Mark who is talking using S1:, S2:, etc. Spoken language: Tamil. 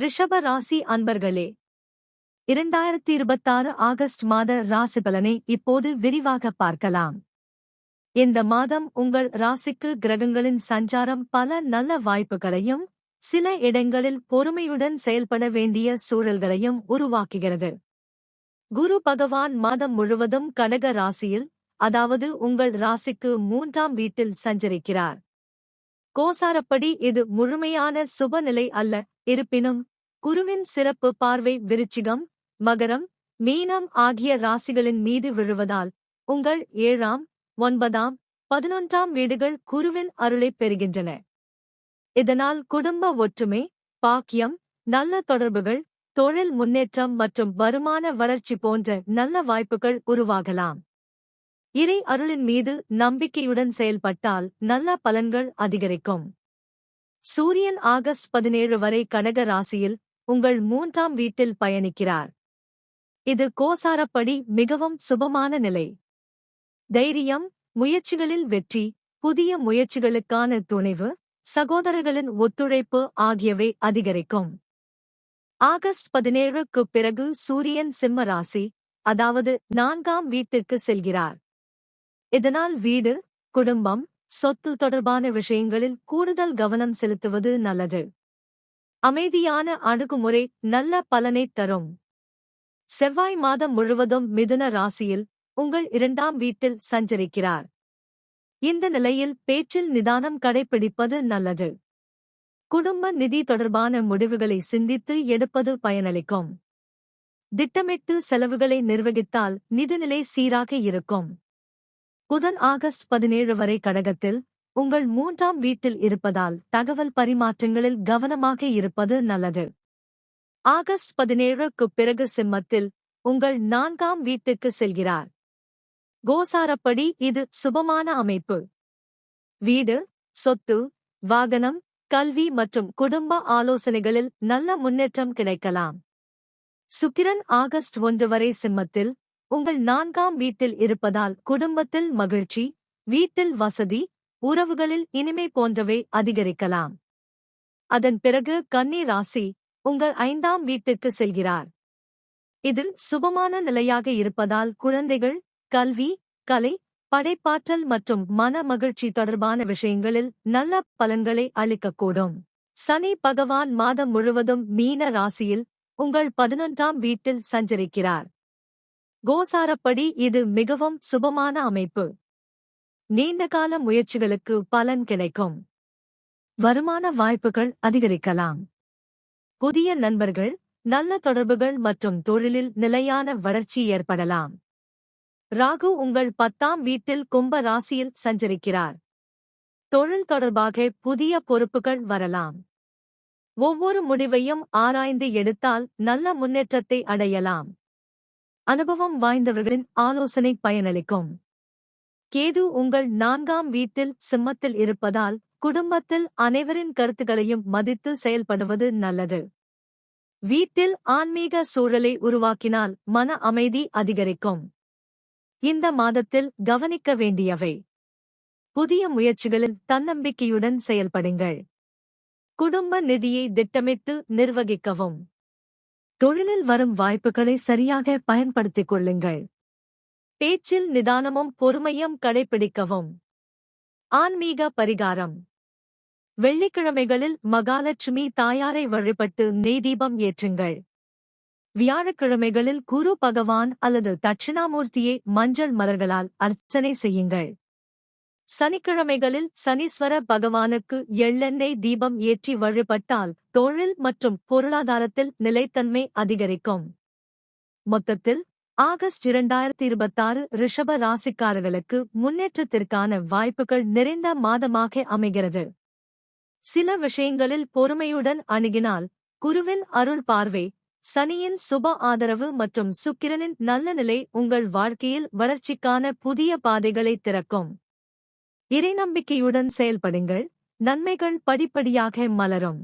S1: ரிஷப ராசி அன்பர்களே, 2026 ஆகஸ்ட் மாத ராசி பலனை இப்போது விரிவாக பார்க்கலாம். இந்த மாதம் உங்கள் ராசிக்கு கிரகங்களின் சஞ்சாரம் பல நல்ல வாய்ப்புகளையும் சில இடங்களில் பொறுமையுடன் செயல்பட வேண்டிய சூழல்களையும் உருவாக்குகிறது. குரு பகவான் மாதம் முழுவதும் கடக ராசியில், அதாவது உங்கள் ராசிக்கு 3ஆம் வீட்டில் சஞ்சரிக்கிறார். கோசாரப்படி இது முழுமையான சுபநிலை அல்ல, இருப்பினும் குருவின் சிறப்பு பார்வை விருச்சிகம், மகரம், மீனம் ஆகிய ராசிகளின் மீது விழுவதால் உங்கள் 7ஆம், 9ஆம், 11ஆம் வீடுகள் குருவின் அருளைப் பெறுகின்றன. இதனால் குடும்ப ஒற்றுமை, பாக்கியம், நல்ல தொடர்புகள், தொழில் முன்னேற்றம் மற்றும் வருமான வளர்ச்சி போன்ற நல்ல வாய்ப்புகள் உருவாகலாம். இறை அருளின் மீது நம்பிக்கையுடன் செயல்பட்டால் நல்ல பலன்கள் அதிகரிக்கும். சூரியன் ஆகஸ்ட் 17 வரை கடக ராசியில் உங்கள் 3ஆம் வீட்டில் பயணிக்கிறார். இது கோசாரப்படி மிகவும் சுபமான நிலை. தைரியம், முயற்சிகளில் வெற்றி, புதிய முயற்சிகளுக்கான துணிவு, சகோதரர்களின் ஒத்துழைப்பு ஆகியவை அதிகரிக்கும். ஆகஸ்ட் 17க்குப் பிறகு சூரியன் சிம்ம ராசி, அதாவது 4ஆம் வீட்டிற்கு செல்கிறார். இதனால் வீடு, குடும்பம், சொத்து தொடர்பான விஷயங்களில் கூடுதல் கவனம் செலுத்துவது நல்லது. அமைதியான அணுகுமுறை நல்ல பலனைத் தரும். செவ்வாய் மாதம் முழுவதும் மிதுன ராசியில் உங்கள் 2ஆம் வீட்டில் சஞ்சரிக்கிறார். இந்த நிலையில் பேச்சில் நிதானம் கடைப்பிடிப்பது நல்லது. குடும்ப நிதி தொடர்பான முடிவுகளை சிந்தித்து எடுப்பது பயனளிக்கும். திட்டமிட்டு செலவுகளை நிர்வகித்தால் நிதிநிலை சீராக இருக்கும். புதன் ஆகஸ்ட் 17 வரை கடகத்தில் உங்கள் 3ஆம் வீட்டில் இருப்பதால் தகவல் பரிமாற்றங்களில் கவனமாக இருப்பது நல்லது. ஆகஸ்ட் 17க்குப் பிறகு சிம்மத்தில் உங்கள் 4ஆம் வீட்டுக்கு செல்கிறார். கோசாரப்படி இது சுபமான அமைப்பு. வீடு, சொத்து, வாகனம், கல்வி மற்றும் குடும்ப ஆலோசனைகளில் நல்ல முன்னேற்றம் கிடைக்கலாம். சுக்கிரன் ஆகஸ்ட் 1 வரை சிம்மத்தில் உங்கள் 4ஆம் வீட்டில் இருப்பதால் குடும்பத்தில் மகிழ்ச்சி, வீட்டில் வசதி, உறவுகளில் இனிமை போன்றவை அதிகரிக்கலாம். அதன் பிறகு கன்னி ராசி உங்கள் 5ஆம் வீட்டுக்கு செல்கிறார். இதில் சுபமான நிலையாக இருப்பதால் குழந்தைகள், கல்வி, கலை, படைப்பாற்றல் மற்றும் மன மகிழ்ச்சி தொடர்பான விஷயங்களில் நல்ல பலன்களை அளிக்கக்கூடும். சனி பகவான் மாதம் முழுவதும் மீன ராசியில் உங்கள் 11ஆம் வீட்டில் சஞ்சரிக்கிறார். கோசாரப்படி இது மிகவும் சுபமான அமைப்பு. நீண்டகால முயற்சிகளுக்கு பலன் கிடைக்கும். வருமான வாய்ப்புகள் அதிகரிக்கலாம். புதிய நண்பர்கள், நல்ல தொடர்புகள் மற்றும் தொழிலில் நிலையான வளர்ச்சி ஏற்படலாம். ராகு உங்கள் 10ஆம் வீட்டில் கும்ப ராசியில் சஞ்சரிக்கிறார். தொழில் தொடர்பாக புதிய பொறுப்புகள் வரலாம். ஒவ்வொரு முடிவையும் ஆராய்ந்து எடுத்தால் நல்ல முன்னேற்றத்தை அடையலாம். அனுபவம் வாய்ந்தவர்களின் ஆலோசனை பயனளிக்கும். கேது உங்கள் 4ஆம் வீட்டில் சிம்மத்தில் இருப்பதால் குடும்பத்தில் அனைவரின் கருத்துக்களையும் மதித்து செயல்படுவது நல்லது. வீட்டில் ஆன்மீக சூழலை உருவாக்கினால் மன அமைதி அதிகரிக்கும். இந்த மாதத்தில் கவனிக்க வேண்டியவை: புதிய முயற்சிகளில் தன்னம்பிக்கையுடன் செயல்படுங்கள். குடும்ப நிதியை திட்டமிட்டு நிர்வகிக்கவும். தொழிலில் வரும் வாய்ப்புகளை சரியாக பயன்படுத்திக் கொள்ளுங்கள். பேச்சில் நிதானமும் பொறுமையும் கடைப்பிடிக்கவும். ஆன்மீக பரிகாரம்: வெள்ளிக்கிழமைகளில் மகாலட்சுமி தாயாரை வழிபட்டு நெய்தீபம் ஏற்றுங்கள். வியாழக்கிழமைகளில் குரு பகவான் அல்லது தட்சிணாமூர்த்தியை மஞ்சள் மலர்களால் அர்ச்சனை செய்யுங்கள். சனிக்கிழமைகளில் சனீஸ்வர பகவானுக்கு எள்ளெண்ணெய் தீபம் ஏற்றி வழிபட்டால் தொழில் மற்றும் பொருளாதாரத்தில் நிலைத்தன்மை அதிகரிக்கும். மொத்தத்தில் ஆகஸ்ட் 2026 ரிஷப ராசிக்காரர்களுக்கு முன்னேற்றத்திற்கான வாய்ப்புகள் நிறைந்த மாதமாக அமைகிறது. சில விஷயங்களில் பொறுமையுடன் அணுகினால் குருவின் அருள் பார்வை, சனியின் சுப ஆதரவு மற்றும் சுக்கிரனின் நல்ல நிலை உங்கள் வாழ்க்கையில் வளர்ச்சிக்கான புதிய பாதைகளை திறக்கும். இறைநம்பிக்கையுடன் செயல்படுங்கள். நன்மைகள் படிப்படியாக மலரும்.